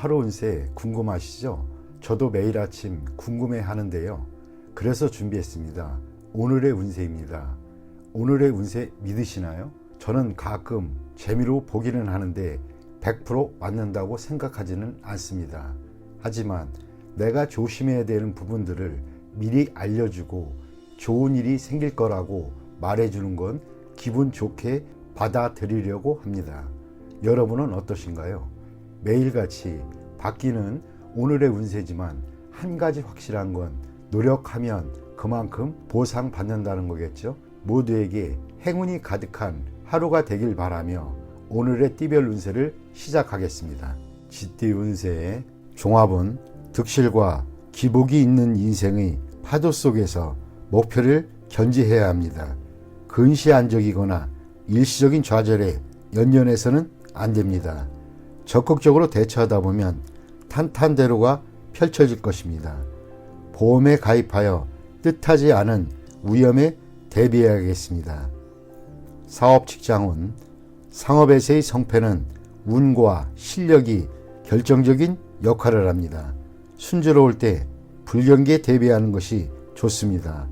하루 운세 궁금하시죠? 저도 매일 아침 궁금해 하는데요. 그래서 준비했습니다. 오늘의 운세입니다. 오늘의 운세 믿으시나요? 저는 가끔 재미로 보기는 하는데 100% 맞는다고 생각하지는 않습니다. 하지만 내가 조심해야 되는 부분들을 미리 알려주고 좋은 일이 생길 거라고 말해주는 건 기분 좋게 받아들이려고 합니다. 여러분은 어떠신가요? 매일같이 바뀌는 오늘의 운세지만 한 가지 확실한 건 노력하면 그만큼 보상받는다는 거겠죠? 모두에게 행운이 가득한 하루가 되길 바라며 오늘의 띠별 운세를 시작하겠습니다. 쥐띠 운세의 종합은 득실과 기복이 있는 인생의 파도 속에서 목표를 견지해야 합니다. 근시안적이거나 일시적인 좌절에 연연해서는 안 됩니다. 적극적으로 대처하다 보면 탄탄대로가 펼쳐질 것입니다. 보험에 가입하여 뜻하지 않은 위험에 대비해야겠습니다. 사업 직장운, 상업에서의 성패는 운과 실력이 결정적인 역할을 합니다. 순조로울 때 불경기에 대비하는 것이 좋습니다.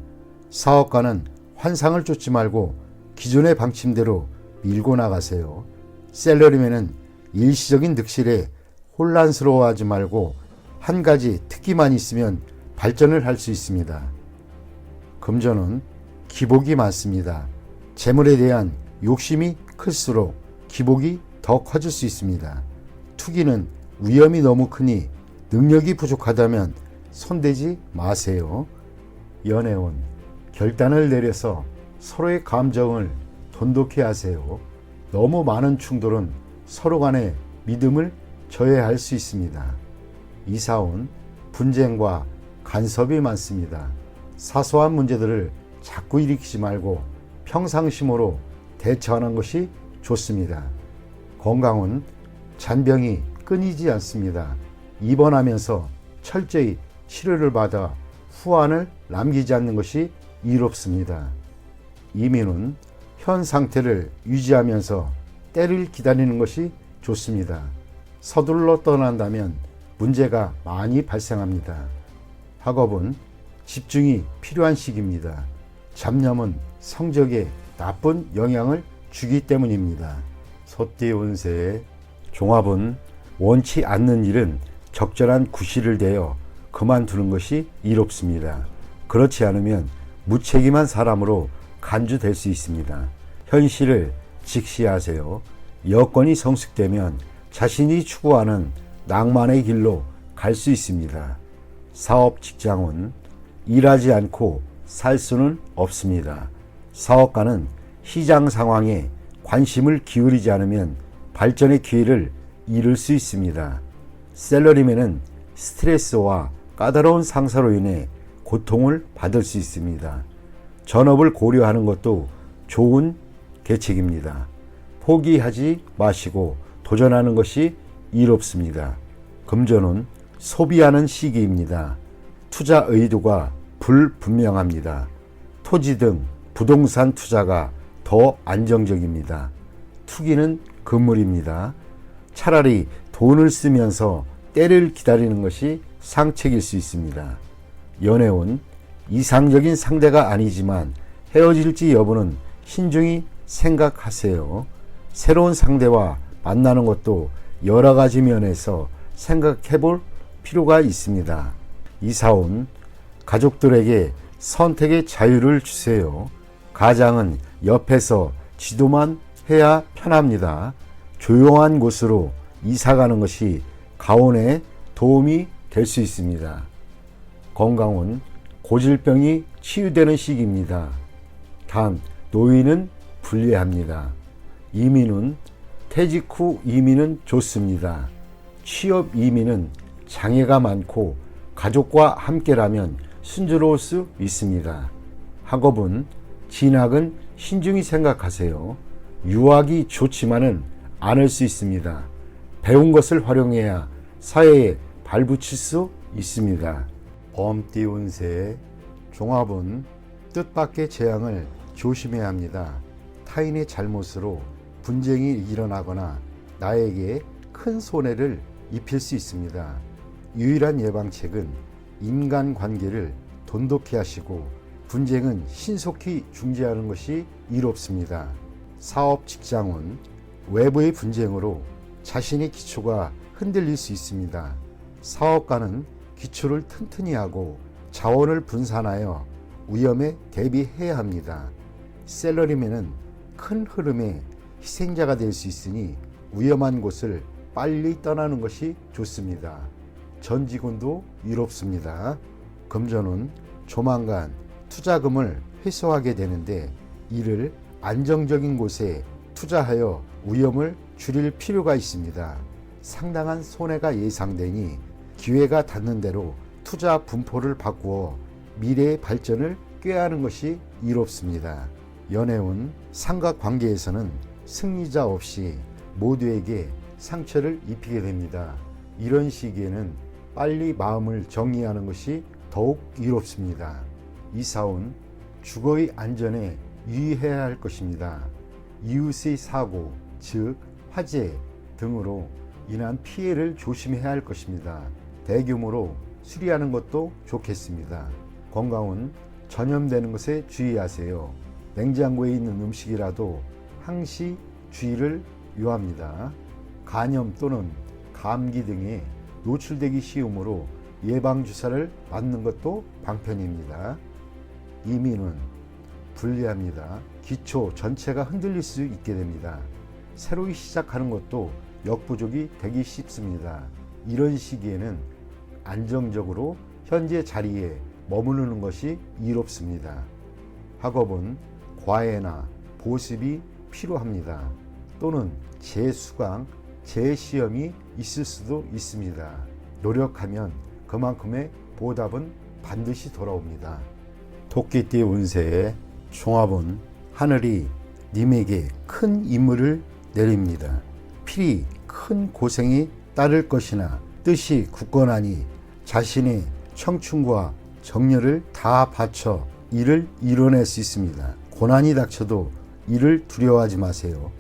사업가는 환상을 쫓지 말고 기존의 방침대로 밀고 나가세요. 셀러리맨은 일시적인 득실에 혼란스러워하지 말고 한 가지 특기만 있으면 발전을 할 수 있습니다. 금전은 기복이 많습니다. 재물에 대한 욕심이 클수록 기복이 더 커질 수 있습니다. 투기는 위험이 너무 크니 능력이 부족하다면 손대지 마세요. 연애운, 결단을 내려서 서로의 감정을 돈독히 하세요. 너무 많은 충돌은 서로 간의 믿음을 저해할 수 있습니다. 이사운, 분쟁과 간섭이 많습니다. 사소한 문제들을 자꾸 일으키지 말고 평상심으로 대처하는 것이 좋습니다. 건강은 잔병이 끊이지 않습니다. 입원하면서 철저히 치료를 받아 후환을 남기지 않는 것이 이롭습니다. 이민은 현 상태를 유지하면서 때를 기다리는 것이 좋습니다. 서둘러 떠난다면 문제가 많이 발생합니다. 학업은 집중이 필요한 시기입니다. 잡념은 성적에 나쁜 영향을 주기 때문입니다. 소띠 운세의 종합은 원치 않는 일은 적절한 구실을 대어 그만두는 것이 이롭습니다. 그렇지 않으면 무책임한 사람으로 간주될 수 있습니다. 현실을 직시하세요. 여건이 성숙되면 자신이 추구하는 낭만의 길로 갈 수 있습니다. 사업 직장은 일하지 않고 살 수는 없습니다. 사업가는 시장 상황에 관심을 기울이지 않으면 발전의 기회를 잃을 수 있습니다. 셀러리맨은 스트레스와 까다로운 상사로 인해 고통을 받을 수 있습니다. 전업을 고려하는 것도 좋은 계책입니다. 포기하지 마시고 도전하는 것이 이롭습니다. 금전은 소비하는 시기입니다. 투자 의도가 불분명합니다. 토지 등 부동산 투자가 더 안정적입니다. 투기는 금물입니다. 차라리 돈을 쓰면서 때를 기다리는 것이 상책일 수 있습니다. 연애운, 이상적인 상대가 아니지만 헤어질지 여부는 신중히 생각하세요. 새로운 상대와 만나는 것도 여러 가지 면에서 생각해 볼 필요가 있습니다. 이사운, 가족들에게 선택의 자유를 주세요. 가장은 옆에서 지도만 해야 편합니다. 조용한 곳으로 이사가는 것이 가온에 도움이 될 수 있습니다. 건강은 고질병이 치유되는 시기입니다. 단 노인은 불리합니다. 이민은 퇴직 후 이민은 좋습니다. 취업 이민은 장애가 많고 가족과 함께라면 순조로울 수 있습니다. 학업은 진학은 신중히 생각하세요. 유학이 좋지만은 않을 수 있습니다. 배운 것을 활용해야 사회에 발붙일 수 있습니다. 범띠 운세의 종합은 뜻밖의 재앙을 조심해야 합니다. 타인의 잘못으로 분쟁이 일어나거나 나에게 큰 손해를 입힐 수 있습니다. 유일한 예방책은 인간관계를 돈독히 하시고 분쟁은 신속히 중지하는 것이 이롭습니다. 사업 직장운, 외부의 분쟁으로 자신의 기초가 흔들릴 수 있습니다. 사업가는 기초를 튼튼히 하고 자원을 분산하여 위험에 대비해야 합니다. 셀러리맨은 큰 흐름의 희생자가 될 수 있으니 위험한 곳을 빨리 떠나는 것이 좋습니다. 전 직원도 이롭습니다. 금전운, 조만간 투자금을 회수하게 되는데 이를 안정적인 곳에 투자하여 위험을 줄일 필요가 있습니다. 상당한 손해가 예상되니 기회가 닿는 대로 투자 분포를 바꾸어 미래의 발전을 꾀하는 것이 이롭습니다. 연애운, 삼각관계에서는 승리자 없이 모두에게 상처를 입히게 됩니다. 이런 시기에는 빨리 마음을 정리하는 것이 더욱 이롭습니다. 이사운, 주거의 안전에 유의해야 할 것입니다. 이웃의 사고, 즉 화재 등으로 인한 피해를 조심해야 할 것입니다. 대규모로 수리하는 것도 좋겠습니다. 건강은 전염되는 것에 주의하세요. 냉장고에 있는 음식이라도 항시 주의를 요합니다. 간염 또는 감기 등에 노출되기 쉬우므로 예방주사를 맞는 것도 방편입니다. 이민은 불리합니다. 기초 전체가 흔들릴 수 있게 됩니다. 새로 시작하는 것도 역부족이 되기 쉽습니다. 이런 시기에는 안정적으로 현재 자리에 머무르는 것이 이롭습니다. 학업은 과외나 보습이 필요합니다. 또는 재수강, 재시험이 있을 수도 있습니다. 노력하면 그만큼의 보답은 반드시 돌아옵니다. 토끼띠 운세의 종합은 하늘이 님에게 큰 임무를 내립니다. 필히 큰 고생이 따를 것이나 뜻이 굳건하니 자신의 청춘과 정열을 다 바쳐 이를 이뤄낼 수 있습니다. 고난이 닥쳐도 이를 두려워하지 마세요.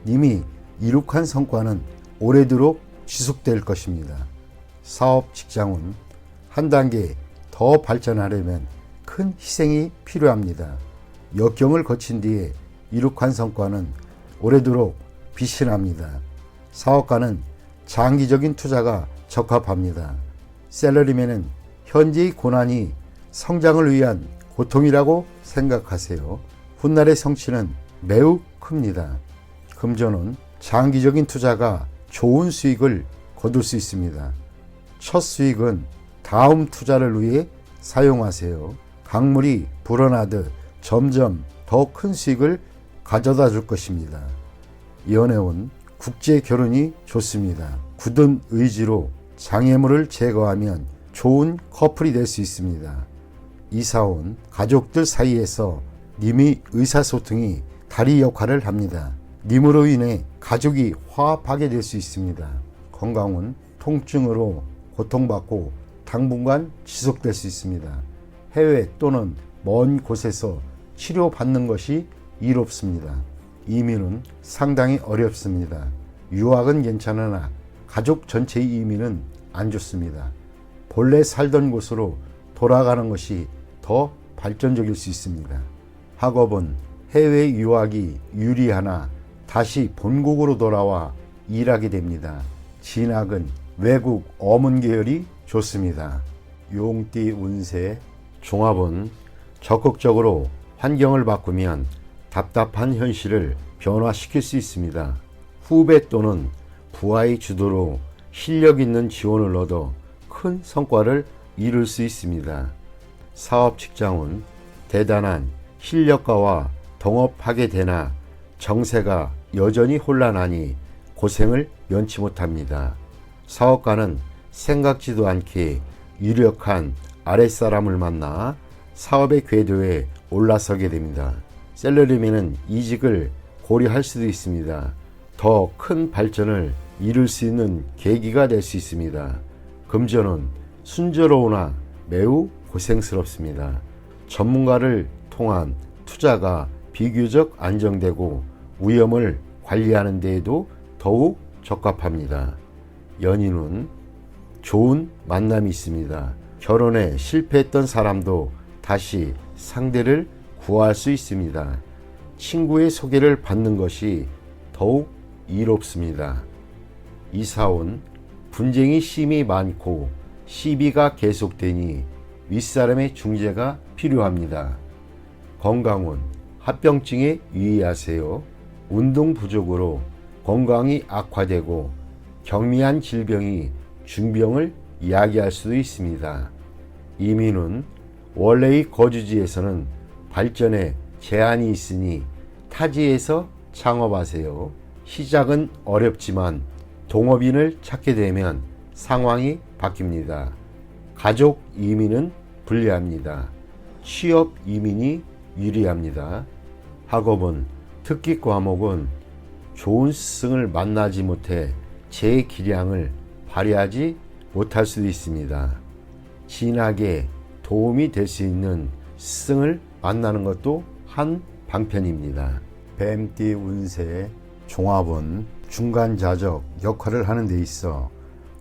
님이 이룩한 성과는 오래도록 지속될 것입니다. 사업 직장은 한 단계 더 발전하려면 큰 희생이 필요합니다. 역경을 거친 뒤에 이룩한 성과는 오래도록 빛이 납니다. 사업가는 장기적인 투자가 적합합니다. 셀러리맨은 현재의 고난이 성장을 위한 고통이라고 생각하세요. 훗날의 성취는 매우 큽니다. 금전은 장기적인 투자가 좋은 수익을 거둘 수 있습니다. 첫 수익은 다음 투자를 위해 사용하세요. 강물이 불어나듯 점점 더 큰 수익을 가져다 줄 것입니다. 연애운, 국제 결혼이 좋습니다. 굳은 의지로 장애물을 제거하면 좋은 커플이 될 수 있습니다. 이사온, 가족들 사이에서 님의 의사소통이 다리 역할을 합니다. 님으로 인해 가족이 화합하게 될 수 있습니다. 건강은 통증으로 고통받고 당분간 지속될 수 있습니다. 해외 또는 먼 곳에서 치료받는 것이 이롭습니다. 이민은 상당히 어렵습니다. 유학은 괜찮으나 가족 전체의 이민은 안 좋습니다. 본래 살던 곳으로 돌아가는 것이 더 발전적일 수 있습니다. 학업은 해외 유학이 유리하나 다시 본국으로 돌아와 일하게 됩니다. 진학은 외국 어문 계열이 좋습니다. 용띠 운세 종합은 적극적으로 환경을 바꾸면 답답한 현실을 변화시킬 수 있습니다. 후배 또는 부하의 주도로 실력 있는 지원을 얻어 큰 성과를 이룰 수 있습니다. 사업 직장은 대단한 실력가와 동업하게 되나 정세가 여전히 혼란하니 고생을 면치 못합니다. 사업가는 생각지도 않게 유력한 아랫사람을 만나 사업의 궤도에 올라서게 됩니다. 셀러리맨은 이직을 고려할 수도 있습니다. 더 큰 발전을 이룰 수 있는 계기가 될 수 있습니다. 금전은 순조로우나 매우 고생스럽습니다. 전문가를 통한 투자가 비교적 안정되고 위험을 관리하는 데에도 더욱 적합합니다. 연인은 좋은 만남이 있습니다. 결혼에 실패했던 사람도 다시 상대를 구할 수 있습니다. 친구의 소개를 받는 것이 더욱 이롭습니다. 이사온 분쟁이 심이 많고 시비가 계속되니 윗사람의 중재가 필요합니다. 건강운 합병증에 유의하세요. 운동 부족으로 건강이 악화되고 경미한 질병이 중병을 야기할 수도 있습니다. 이민은 원래의 거주지에서는 발전에 제한이 있으니 타지에서 창업하세요. 시작은 어렵지만 동업인을 찾게 되면 상황이 바뀝니다. 가족 이민은 불리합니다. 취업 이민이 유리합니다. 학업은 특기 과목은 좋은 스승을 만나지 못해 제 기량을 발휘하지 못할 수도 있습니다. 진학에 도움이 될 수 있는 스승을 만나는 것도 한 방편입니다. 뱀띠 운세 종합은 중간자적 역할을 하는 데 있어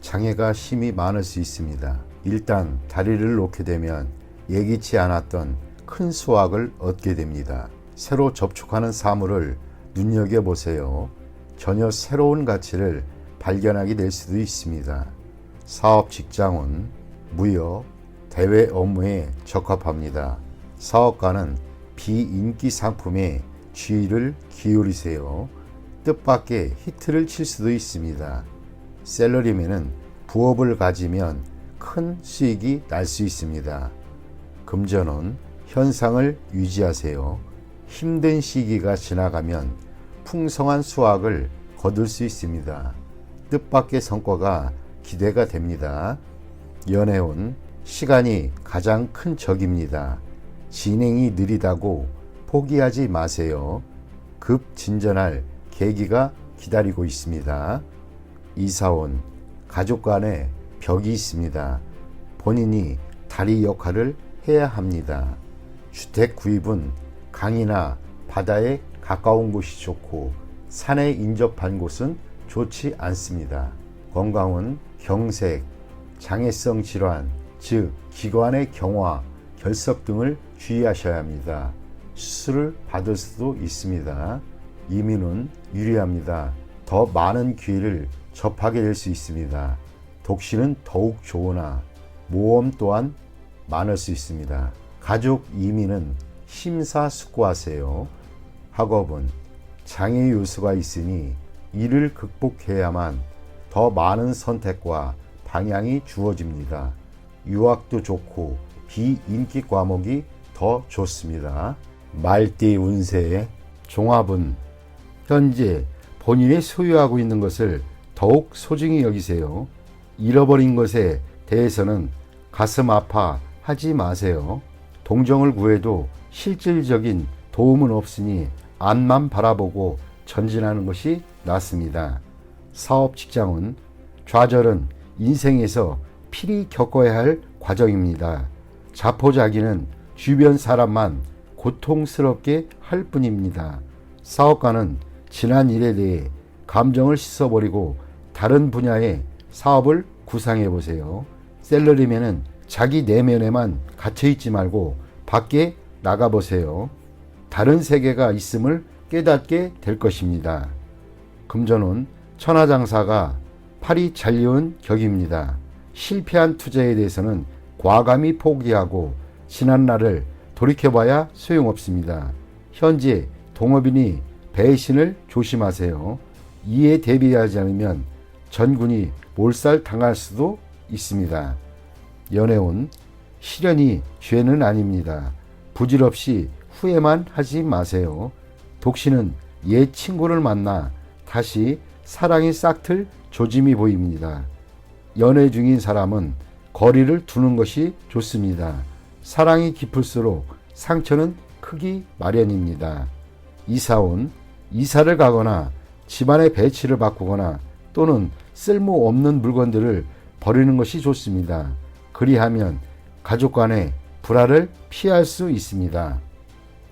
장애가 심히 많을 수 있습니다. 일단 다리를 놓게 되면 예기치 않았던 큰 수확을 얻게 됩니다. 새로 접촉하는 사물을 눈여겨보세요. 전혀 새로운 가치를 발견하게 될 수도 있습니다. 사업 직장은 무역, 대외 업무에 적합합니다. 사업가는 비인기 상품에 주의를 기울이세요. 뜻밖의 히트를 칠 수도 있습니다. 셀러리맨은 부업을 가지면 큰 수익이 날 수 있습니다. 금전은 현상을 유지하세요. 힘든 시기가 지나가면 풍성한 수확을 거둘 수 있습니다. 뜻밖의 성과가 기대가 됩니다. 연애운 시간이 가장 큰 적입니다. 진행이 느리다고 포기하지 마세요. 급진전할 계기가 기다리고 있습니다. 이사온 가족 간에 벽이 있습니다. 본인이 다리 역할을 해야 합니다. 주택 구입은 강이나 바다에 가까운 곳이 좋고 산에 인접한 곳은 좋지 않습니다. 건강은 경색, 장애성 질환, 즉 기관의 경화, 결석 등을 주의하셔야 합니다. 수술을 받을 수도 있습니다. 이민은 유리합니다. 더 많은 기회를 접하게 될 수 있습니다. 독신은 더욱 좋으나 모험 또한 많을 수 있습니다. 가족 이민은 심사숙고하세요. 학업은 장애 요소가 있으니 이를 극복해야만 더 많은 선택과 방향이 주어집니다. 유학도 좋고 비인기 과목이 더 좋습니다. 말띠 운세의 종합은 현재 본인이 소유하고 있는 것을 더욱 소중히 여기세요. 잃어버린 것에 대해서는 가슴 아파 하지 마세요. 동정을 구해도 실질적인 도움은 없으니 앞만 바라보고 전진하는 것이 낫습니다. 사업 직장은 좌절은 인생에서 필히 겪어야 할 과정입니다. 자포자기는 주변 사람만 고통스럽게 할 뿐입니다. 사업가는 지난 일에 대해 감정을 씻어버리고 다른 분야의 사업을 구상해 보세요. 셀러리맨은 자기 내면에만 갇혀있지 말고 밖에 나가보세요. 다른 세계가 있음을 깨닫게 될 것입니다. 금전은 천하장사가 팔이 잘려온 격입니다. 실패한 투자에 대해서는 과감히 포기하고 지난 날을 돌이켜봐야 소용없습니다. 현재 동업인이 배신을 조심하세요. 이에 대비하지 않으면 전군이 몰살당할 수도 있습니다. 연애운 시련이 죄는 아닙니다. 부질없이 후회만 하지 마세요. 독신은 옛 친구를 만나 다시 사랑이 싹틀 조짐이 보입니다. 연애 중인 사람은 거리를 두는 것이 좋습니다. 사랑이 깊을수록 상처는 크기 마련입니다. 이사온 이사를 가거나 집안의 배치를 바꾸거나 또는 쓸모없는 물건들을 버리는 것이 좋습니다. 그리하면 가족 간의 불화를 피할 수 있습니다.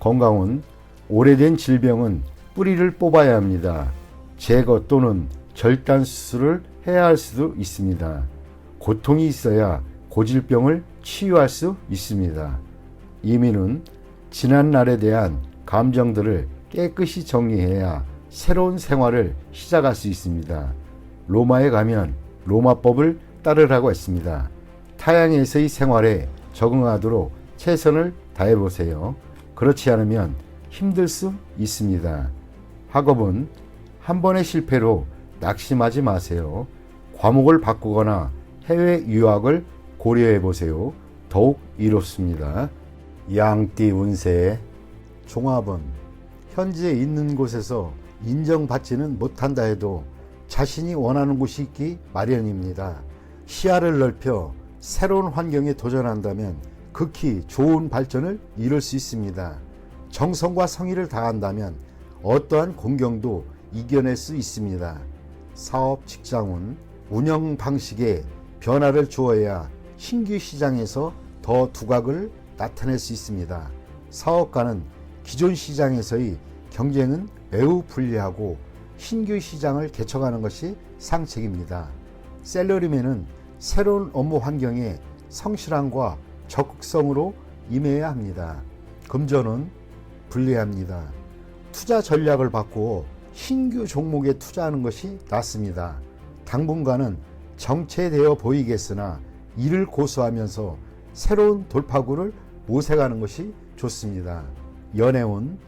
건강은 오래된 질병은 뿌리를 뽑아야 합니다. 제거 또는 절단 수술을 해야 할 수도 있습니다. 고통이 있어야 고질병을 치유할 수 있습니다. 이민은 지난 날에 대한 감정들을 깨끗이 정리해야 새로운 생활을 시작할 수 있습니다. 로마에 가면 로마법을 따르라고 했습니다. 타향에서의 생활에 적응하도록 최선을 다해보세요. 그렇지 않으면 힘들 수 있습니다. 학업은 한 번의 실패로 낙심하지 마세요. 과목을 바꾸거나 해외 유학을 고려해 보세요. 더욱 이롭습니다. 양띠 운세 종합은 현재 있는 곳에서 인정받지는 못한다 해도 자신이 원하는 곳이 있기 마련입니다. 시야를 넓혀 새로운 환경에 도전한다면 극히 좋은 발전을 이룰 수 있습니다. 정성과 성의를 다한다면 어떠한 공경도 이겨낼 수 있습니다. 사업 직장은 운영 방식에 변화를 주어야 신규 시장에서 더 두각을 나타낼 수 있습니다. 사업가는 기존 시장에서의 경쟁은 매우 불리하고 신규 시장을 개척하는 것이 상책입니다. 셀러리맨은 새로운 업무 환경에 성실함과 적극성으로 임해야 합니다. 금전은 불리합니다. 투자 전략을 바꾸어 신규 종목에 투자하는 것이 낫습니다. 당분간은 정체되어 보이겠으나 이를 고수하면서 새로운 돌파구를 모색하는 것이 좋습니다. 연애운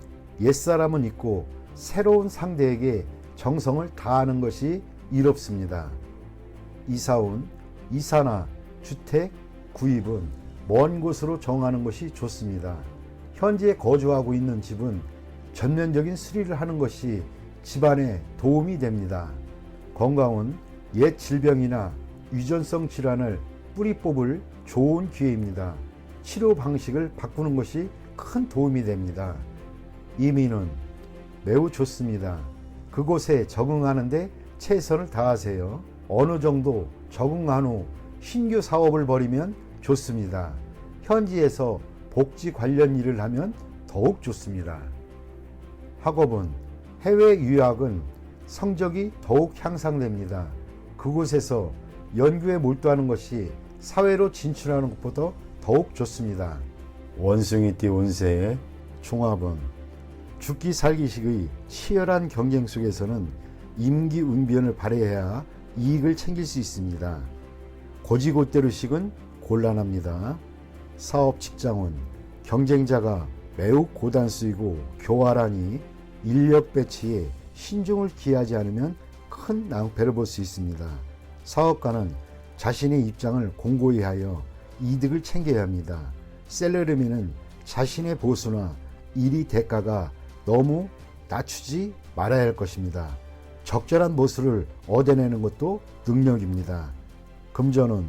옛사람은 있고 새로운 상대에게 정성을 다하는 것이 이롭습니다. 이사운 이사나 주택 구입은 먼 곳으로 정하는 것이 좋습니다. 현재 거주하고 있는 집은 전면적인 수리를 하는 것이 집안에 도움이 됩니다. 건강은 옛 질병이나 유전성 질환을 뿌리 뽑을 좋은 기회입니다. 치료 방식을 바꾸는 것이 큰 도움이 됩니다. 이민은 매우 좋습니다. 그곳에 적응하는데 최선을 다하세요. 어느 정도 적응한 후 신규 사업을 벌이면 좋습니다. 현지에서 복지 관련 일을 하면 더욱 좋습니다. 학업은 해외 유학은 성적이 더욱 향상됩니다. 그곳에서 연구에 몰두하는 것이 사회로 진출하는 것보다 더욱 좋습니다. 원숭이띠 운세의 종합은 죽기 살기식의 치열한 경쟁 속에서는 임기응변을 발휘해야 이익을 챙길 수 있습니다. 고지고대로식은 곤란합니다. 사업 직장은 경쟁자가 매우 고단수이고 교활하니 인력 배치에 신중을 기하지 않으면 큰 낭패를 볼 수 있습니다. 사업가는 자신의 입장을 공고히 하여 이득을 챙겨야 합니다. 셀러리맨은 자신의 보수나 일의 대가가 너무 낮추지 말아야 할 것입니다. 적절한 모습을 얻어내는 것도 능력입니다. 금전은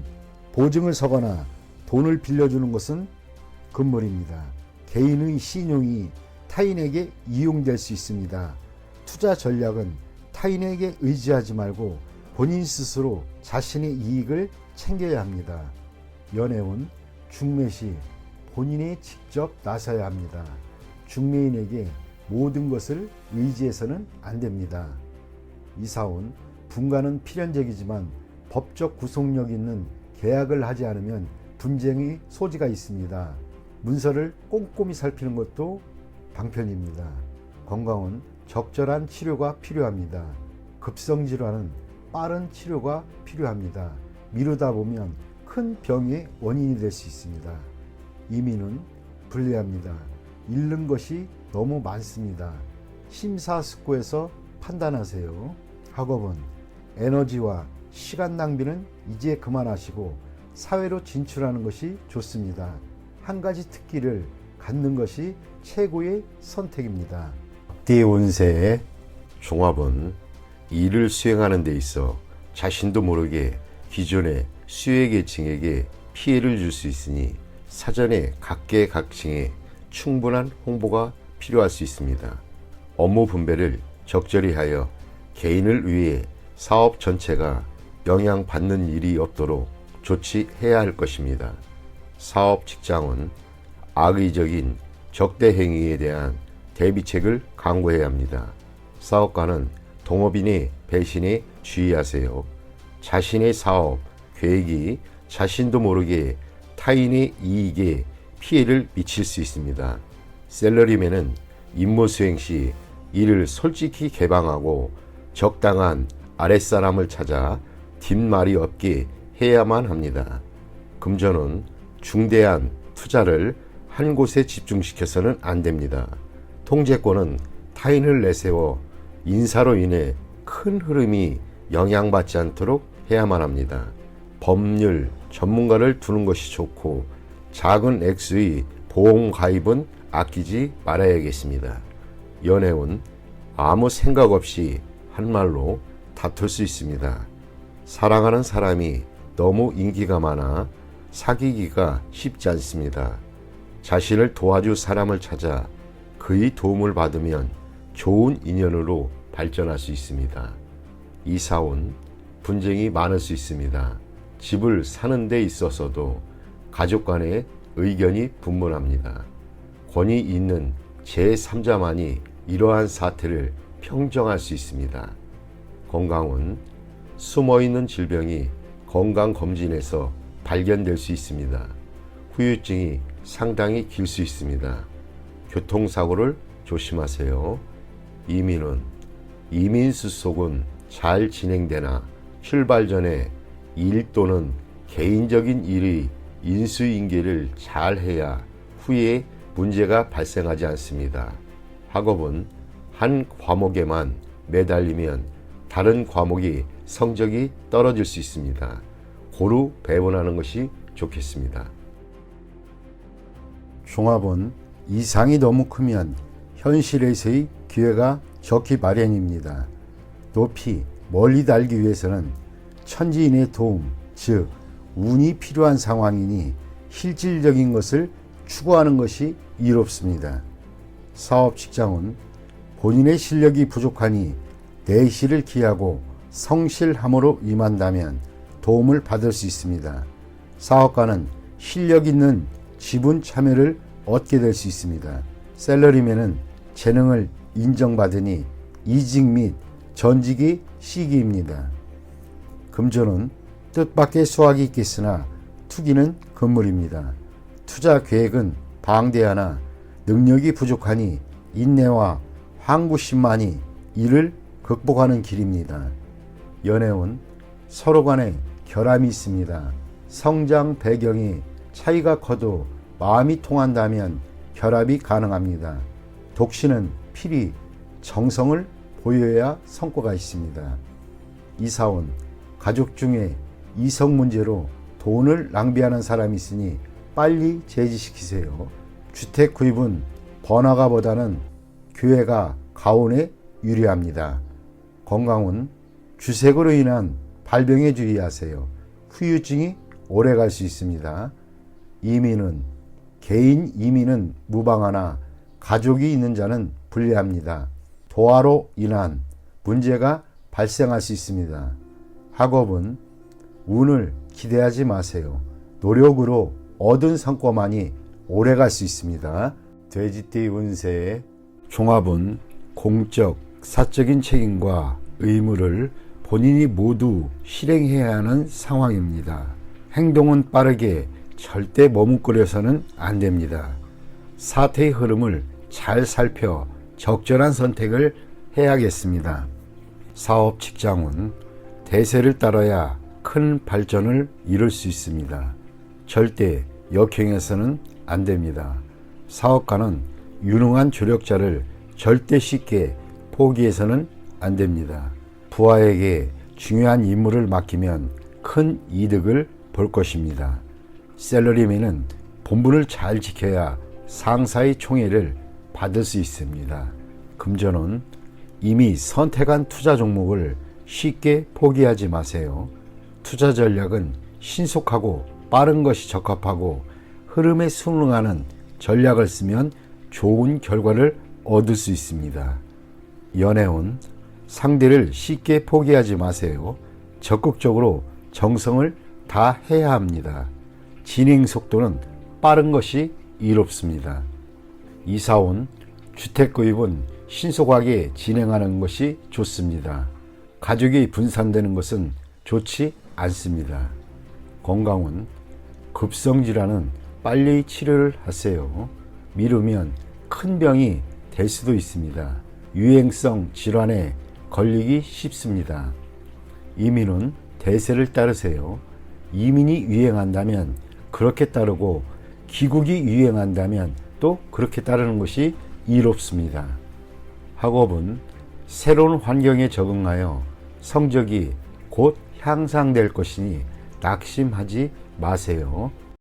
보증을 서거나 돈을 빌려주는 것은 금물입니다. 개인의 신용이 타인에게 이용될 수 있습니다. 투자 전략은 타인에게 의지하지 말고 본인 스스로 자신의 이익을 챙겨야 합니다. 연애운 중매시 본인이 직접 나서야 합니다. 중매인에게 모든 것을 의지해서는 안 됩니다. 이사운 분가는 필연적이지만 법적 구속력 있는 계약을 하지 않으면 분쟁의 소지가 있습니다. 문서를 꼼꼼히 살피는 것도 방편입니다. 건강은 적절한 치료가 필요합니다. 급성질환은 빠른 치료가 필요합니다. 미루다 보면 큰 병의 원인이 될 수 있습니다. 이민은 불리합니다. 잃는 것이 너무 많습니다. 심사숙고해서 판단하세요. 학업은 에너지와 시간 낭비는 이제 그만하시고 사회로 진출하는 것이 좋습니다. 한 가지 특기를 갖는 것이 최고의 선택입니다. 띠 운세의 종합은 일을 수행하는 데 있어 자신도 모르게 기존의 수혜계층에게 피해를 줄 수 있으니 사전에 각계각층에 충분한 홍보가 필요할 수 있습니다. 업무 분배를 적절히 하여 개인을 위해 사업 전체가 영향받는 일이 없도록 조치해야 할 것입니다. 사업 직장은 악의적인 적대 행위에 대한 대비책을 강구해야 합니다. 사업가는 동업인의 배신에 주의하세요. 자신의 사업, 계획이 자신도 모르게 타인의 이익에 피해를 미칠 수 있습니다. 셀러리맨은 임무 수행 시 이를 솔직히 개방하고 적당한 아랫사람을 찾아 뒷말이 없게 해야만 합니다. 금전은 중대한 투자를 한 곳에 집중시켜서는 안 됩니다. 통제권은 타인을 내세워 인사로 인해 큰 흐름이 영향받지 않도록 해야만 합니다. 법률 전문가를 두는 것이 좋고 작은 액수의 보험 가입은 아끼지 말아야겠습니다. 연애운 아무 생각 없이 한 말로 다툴 수 있습니다. 사랑하는 사람이 너무 인기가 많아 사귀기가 쉽지 않습니다. 자신을 도와줄 사람을 찾아 그의 도움을 받으면 좋은 인연으로 발전할 수 있습니다. 이사온 분쟁이 많을 수 있습니다. 집을 사는 데 있어서도 가족 간의 의견이 분분합니다. 권위 있는 제3자만이 이러한 사태를 평정할 수 있습니다. 건강은 숨어있는 질병이 건강검진에서 발견될 수 있습니다. 후유증이 상당히 길 수 있습니다. 교통사고를 조심하세요. 이민은 이민수속은 잘 진행되나 출발 전에 일 또는 개인적인 일의 인수인계를 잘 해야 후에 문제가 발생하지 않습니다. 학업은 한 과목에만 매달리면 다른 과목이 성적이 떨어질 수 있습니다. 고루 배분하는 것이 좋겠습니다. 종합은 이상이 너무 크면 현실에서의 기회가 적기 마련입니다. 높이 멀리 달기 위해서는 천지인의 도움, 즉 운이 필요한 상황이니 실질적인 것을 추구하는 것이 이롭습니다. 사업 직장은 본인의 실력이 부족하니 내실을 기하고 성실함으로 임한다면 도움을 받을 수 있습니다. 사업가는 실력 있는 지분 참여를 얻게 될 수 있습니다. 셀러리맨은 재능을 인정받으니 이직 및 전직이 시기입니다. 금전은 뜻밖의 수확이 있겠으나 투기는 금물입니다. 투자 계획은 방대하나 능력이 부족하니 인내와 항구심만이 이를 극복하는 길입니다. 연애운 서로 간에 결함이 있습니다. 성장 배경이 차이가 커도 마음이 통한다면 결합이 가능합니다. 독신은 필히 정성을 보여야 성과가 있습니다. 이사원 가족 중에 이성 문제로 돈을 낭비하는 사람이 있으니 빨리 제지시키세요. 주택 구입은 번화가보다는 교외가 가온에 유리합니다. 건강은 주색으로 인한 발병에 주의하세요. 후유증이 오래 갈 수 있습니다. 이민은 개인 이민은 무방하나 가족이 있는 자는 불리합니다. 도화로 인한 문제가 발생할 수 있습니다. 학업은 운을 기대하지 마세요. 노력으로 얻은 성과만이 오래 갈 수 있습니다. 돼지띠 운세의 종합은 공적, 사적인 책임과 의무를 본인이 모두 실행해야 하는 상황입니다. 행동은 빠르게 절대 머뭇거려서는 안 됩니다. 사태의 흐름을 잘 살펴 적절한 선택을 해야겠습니다. 사업 직장은 대세를 따라야 큰 발전을 이룰 수 있습니다. 절대 역행해서는 안 됩니다. 사업가는 유능한 조력자를 절대 쉽게 포기해서는 안 됩니다. 부하에게 중요한 임무를 맡기면 큰 이득을 볼 것입니다. 셀러리맨은 본분을 잘 지켜야 상사의 총애를 받을 수 있습니다. 금전은 이미 선택한 투자 종목을 쉽게 포기하지 마세요. 투자 전략은 신속하고 빠른 것이 적합하고 흐름에 순응하는 전략을 쓰면 좋은 결과를 얻을 수 있습니다. 연애운 상대를 쉽게 포기하지 마세요. 적극적으로 정성을 다해야 합니다. 진행 속도는 빠른 것이 이롭습니다. 이사온 주택 구입은 신속하게 진행하는 것이 좋습니다. 가족이 분산되는 것은 좋지 않습니다. 건강은 급성질환은 빨리 치료를 하세요. 미루면 큰 병이 될 수도 있습니다. 유행성 질환에 걸리기 쉽습니다. 이민은 대세를 따르세요. 이민이 유행한다면 그렇게 따르고 기국이 유행한다면 또 그렇게 따르는 것이 이롭습니다. 학업은 새로운 환경에 적응하여 성적이 곧 향상될 것이니 낙심하지 마세요.